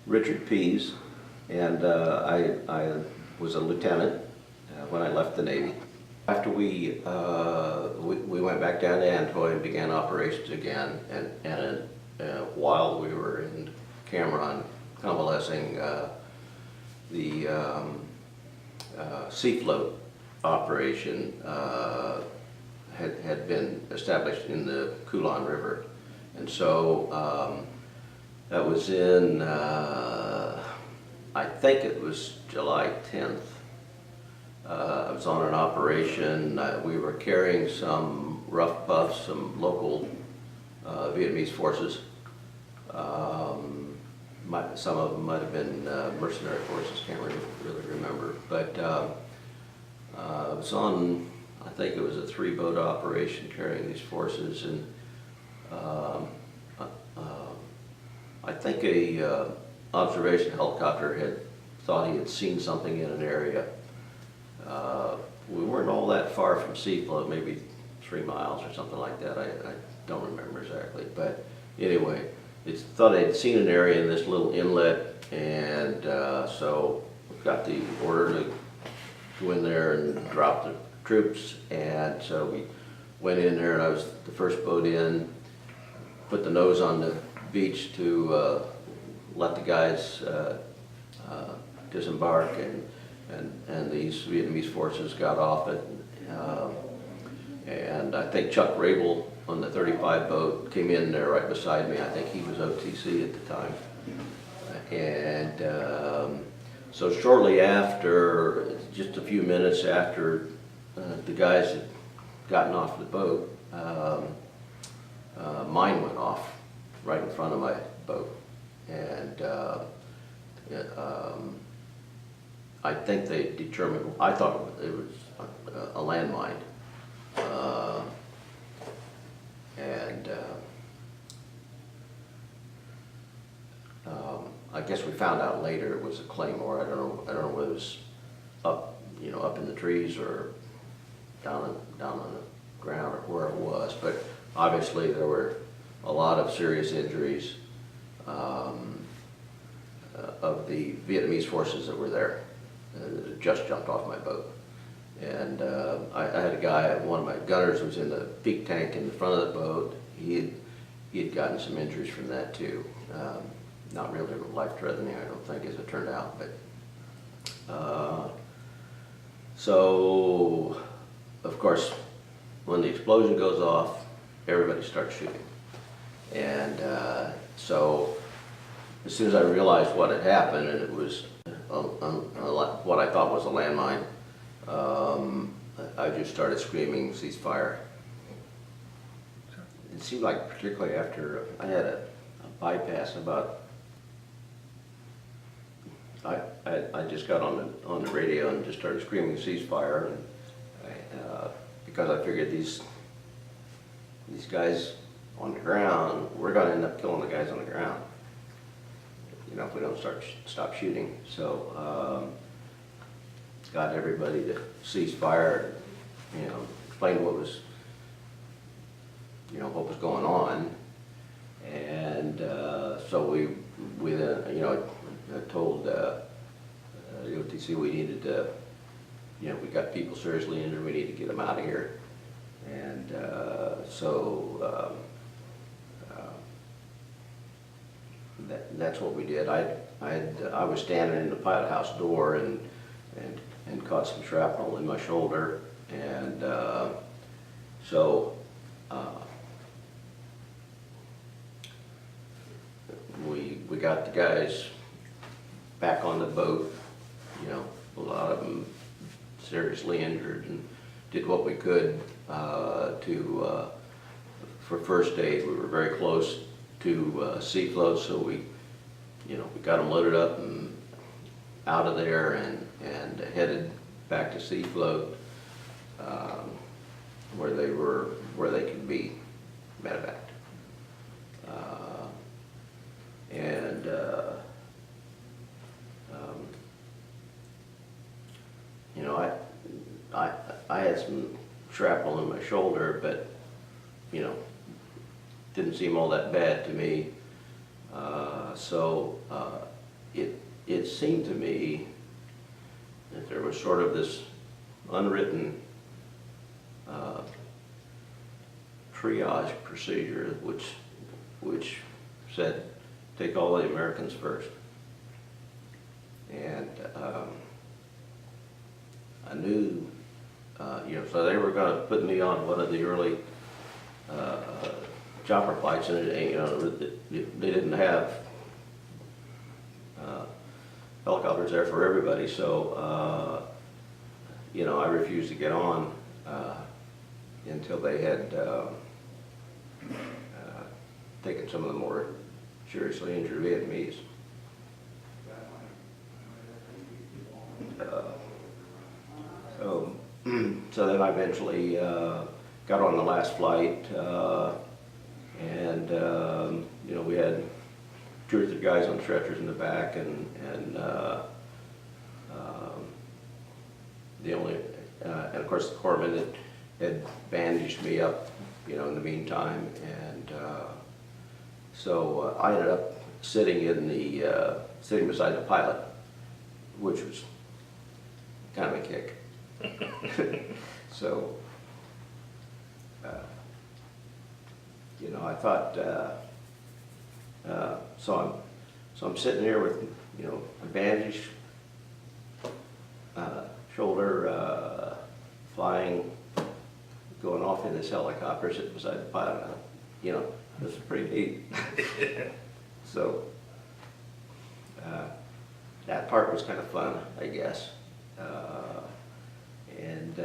Richard Pease, and I was a lieutenant when I left the Navy. After we went back down to Antoy and began operations again, and while we were in Cameron convalescing, the sea float operation had been established in the Coulon River, and so that was in I think it was July 10th. I was on an operation. We were carrying some rough buffs, some local Vietnamese forces. Some of them might have been mercenary forces, can't really remember. But I was on, I think it was a 3-boat operation carrying these forces, and I think a observation helicopter had thought he had seen something in an area. We weren't all that far from sea float, maybe 3 miles or something like that. I don't remember exactly, but anyway, it thought they'd seen an area in this little inlet, and so we got the order to go in there and drop the troops, and so we went in there, and I was the first boat in, put the nose on the beach to let the guys disembark, and these Vietnamese forces got off it, and I think Chuck Rabel on the 35 boat came in there right beside me. I think he was OTC at the time, and so shortly after, just a few minutes after the guys had gotten off the boat, mine went off right in front of my boat, and I think they determined, I thought it was a landmine, and I guess we found out later it was a claymore. I don't know whether it was up, up in the trees or down on the ground or where it was, but obviously there were a lot of serious injuries of the Vietnamese forces that were there. That had just jumped off my boat, and I had a guy, one of my gunners was in the peak tank in the front of the boat. He had gotten some injuries from that too. Not really life-threatening, I don't think, as it turned out, but so of course when the explosion goes off, everybody starts shooting, and so as soon as I realized what had happened, and it was what I thought was a landmine, I just started screaming, "Cease fire!" It seemed like, particularly after I had a bypass, I just got on the radio and just started screaming "ceasefire," and because I figured these guys on the ground, we're going to end up killing the guys on the ground, if we don't stop shooting. So got everybody to cease fire, explained what was going on, and so we then, I told the OTC we needed to, we got people seriously injured, we need to get them out of here, and so that's what we did. I was standing in the pilot house door and caught some shrapnel in my shoulder, and so we got the guys back on the boat. A lot of them seriously injured, and did what we could for first aid. We were very close to sea float, so we got them loaded up and out of there, and headed back to sea float, where they could be medevaced. And I had some shrapnel in my shoulder, but didn't seem all that bad to me. So seemed to me that there was sort of this unwritten triage procedure which said, take all the Americans first. And I knew, so they were going to put me on one of the early chopper flights, and they didn't have helicopters there for everybody, so I refused to get on until they had taken some of the more seriously injured Vietnamese. So then I eventually got on the last flight, and we had 2 or 3 guys on stretchers in the back, and of course the corpsman had bandaged me up, in the meantime, and so I ended up sitting beside the pilot, which was kind of a kick. So, I thought, so I'm sitting here with, a bandage, shoulder, flying, going off in this helicopter, sitting beside the pilot. This is pretty neat. So, that part was kind of fun, I guess. And